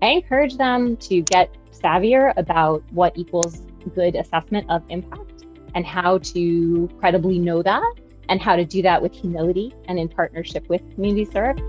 I encourage them to get savvier about what equals good assessment of impact and how to credibly know that and how to do that with humility and in partnership with community served.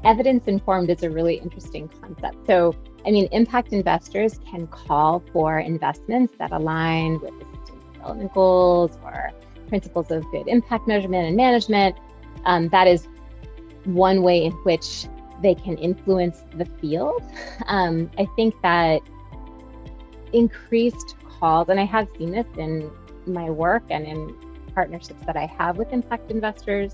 Evidence-informed is a really interesting concept. So, impact investors can call for investments that align with the sustainable development goals or principles of good impact measurement and management. That is one way in which they can influence the field. I think that increased calls, and I have seen this in my work and in partnerships that I have with impact investors,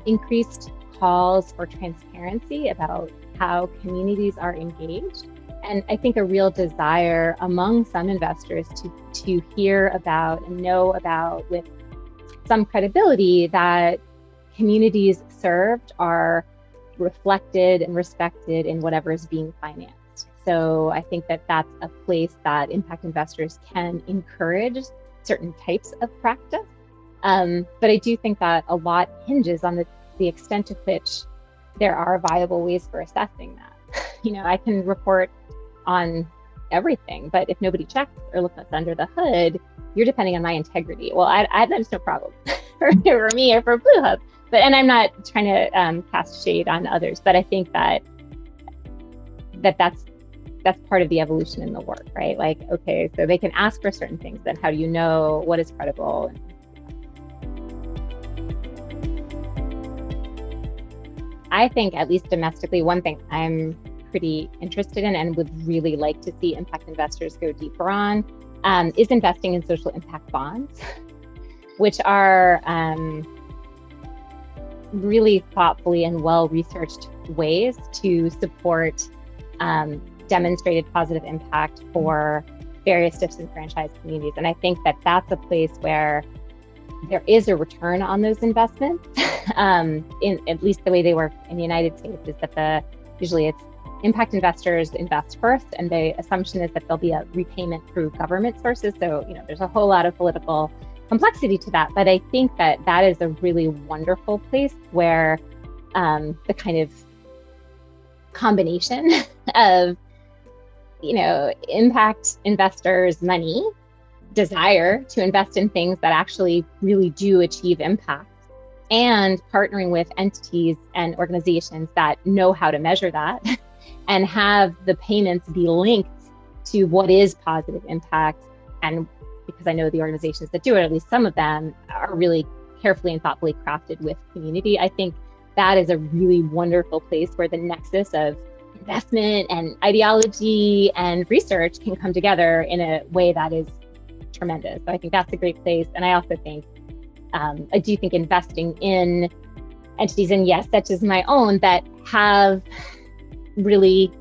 increased calls for transparency about how communities are engaged. And I think a real desire among some investors to hear about and know about with some credibility that communities served are reflected and respected in whatever is being financed. So I think that that's a place that impact investors can encourage certain types of practice. But I do think that a lot hinges on the extent to which there are viable ways for assessing that. I can report on everything, but if nobody checks or looks under the hood, you're depending on my integrity. Well, that's no problem for me or for BlueHub. And I'm not trying to cast shade on others, but I think that's part of the evolution in the work, right? Like, okay, so they can ask for certain things, then how do you know what is credible? I think, at least domestically, one thing I'm pretty interested in and would really like to see impact investors go deeper on is investing in social impact bonds, which are really thoughtfully and well-researched ways to support demonstrated positive impact for various disenfranchised communities. And I think that that's a place where there is a return on those investments. In at least the way they work in the United States is that usually it's impact investors invest first, and the assumption is that there'll be a repayment through government sources. So, there's a whole lot of political complexity to that. But I think that that is a really wonderful place where the kind of combination of, impact investors' money, desire to invest in things that actually really do achieve impact, and partnering with entities and organizations that know how to measure that and have the payments be linked to what is positive impact. And because I know the organizations that do it, at least some of them, are really carefully and thoughtfully crafted with community. I think that is a really wonderful place where the nexus of investment and ideology and research can come together in a way that is tremendous. So I think that's a great place. And I also think, I do think investing in entities, and yes, such as my own, that have really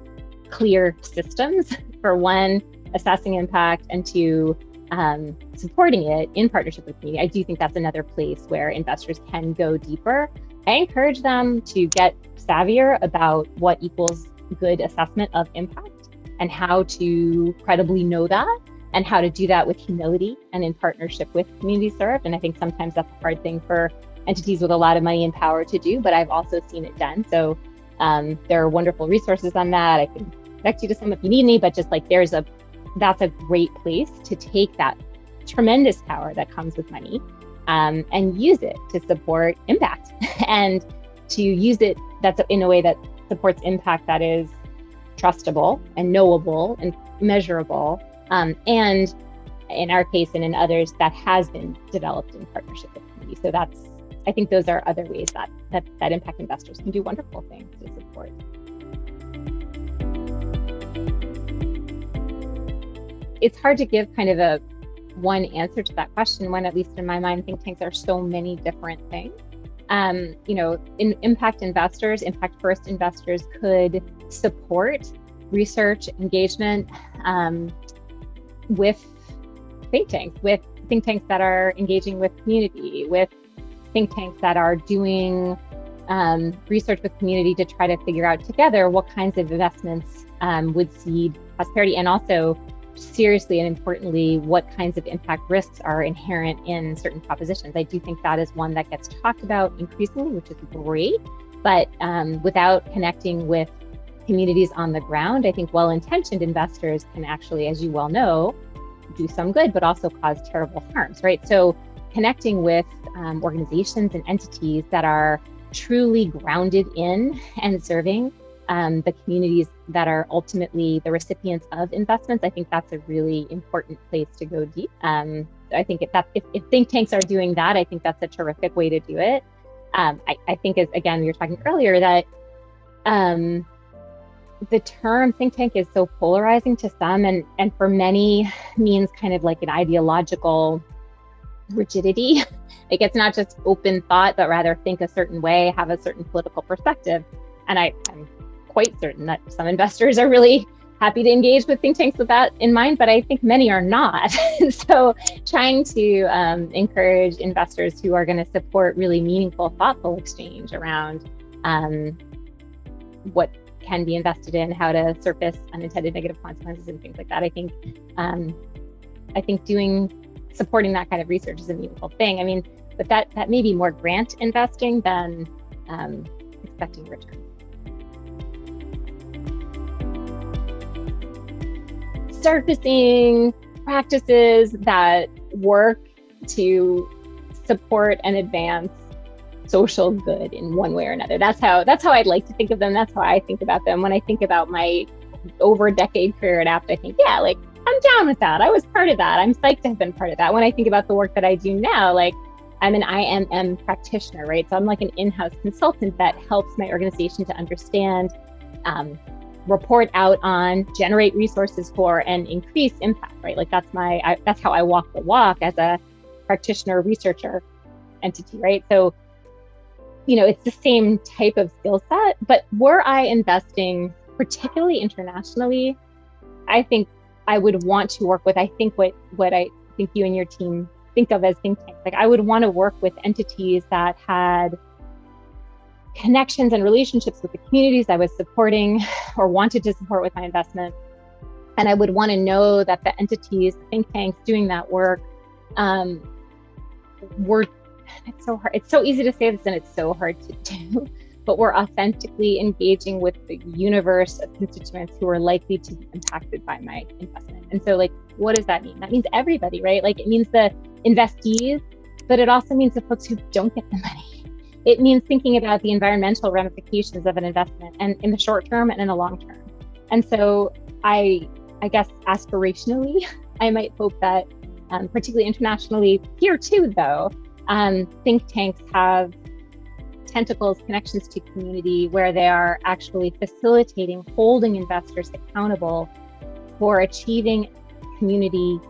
clear systems for one, assessing impact, and two, supporting it in partnership with me. I do think that's another place where investors can go deeper. I encourage them to get savvier about what equals good assessment of impact and how to credibly know that and how to do that with humility and in partnership with community served. And I think sometimes that's a hard thing for entities with a lot of money and power to do, but I've also seen it done. So there are wonderful resources on that. I can connect you to some if you need any, but just like that's a great place to take that tremendous power that comes with money and use it to support impact and to use it that's in a way that supports impact that is trustable and knowable and measurable. And in our case and in others, that has been developed in partnership with community. So I think those are other ways that impact investors can do wonderful things to support. It's hard to give kind of a one answer to that question when, at least in my mind, think tanks are so many different things. In impact investors, impact first investors could support research engagement with think tanks that are engaging with community, with think tanks that are doing research with community to try to figure out together what kinds of investments would seed prosperity, and also seriously and importantly what kinds of impact risks are inherent in certain propositions. I do think that is one that gets talked about increasingly, which is great, but without connecting with communities on the ground, I think well-intentioned investors can actually, as you well know, do some good, but also cause terrible harms, right? So connecting with organizations and entities that are truly grounded in and serving the communities that are ultimately the recipients of investments, I think that's a really important place to go deep. I think if think tanks are doing that, I think that's a terrific way to do it. I think, as again, we were talking earlier, that the term think tank is so polarizing to some, and for many means kind of like an ideological rigidity. Like, it's not just open thought, but rather think a certain way, have a certain political perspective. And I'm quite certain that some investors are really happy to engage with think tanks with that in mind, but I think many are not. So trying to encourage investors who are going to support really meaningful, thoughtful exchange around what can be invested in, how to surface unintended negative consequences and things like that. I think supporting that kind of research is a meaningful thing. I mean, but that may be more grant investing than expecting return. Surfacing practices that work to support and advance social good in one way or another. That's how I'd like to think of them. That's how I think about them. When I think about my over a decade career at Apt, I think, yeah, like, I'm down with that. I was part of that. I'm psyched to have been part of that. When I think about the work that I do now, like, I'm an IMM practitioner, right? So I'm like an in-house consultant that helps my organization to understand, report out on, generate resources for, and increase impact, right? Like, that's how I walk the walk as a practitioner, researcher entity, right? So, it's the same type of skill set, but were I investing particularly internationally, I think I would want to work with, I think what I think you and your team think of as think tanks. Like, I would want to work with entities that had connections and relationships with the communities I was supporting or wanted to support with my investment. And I would want to know that the entities, think tanks doing that work, it's so hard. It's so easy to say this and it's so hard to do, but we're authentically engaging with the universe of constituents who are likely to be impacted by my investment. And so, like, what does that mean? That means everybody, right? Like, it means the investees, but it also means the folks who don't get the money. It means thinking about the environmental ramifications of an investment, and in the short term and in the long term. And so I guess aspirationally, I might hope that, particularly internationally, here too, though, think tanks have tentacles, connections to community, where they are actually facilitating, holding investors accountable for achieving community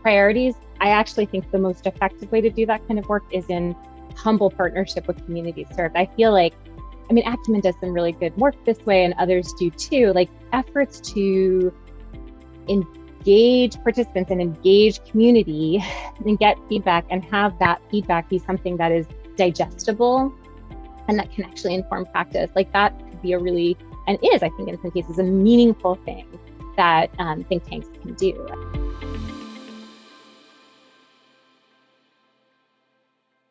priorities. I actually think the most effective way to do that kind of work is in humble partnership with communities served. I feel like, Acumen does some really good work this way, and others do too, like efforts to engage participants and engage community and get feedback, and have that feedback be something that is digestible and that can actually inform practice. Like, that could be a really, and is, I think in some cases, a meaningful thing that think tanks can do.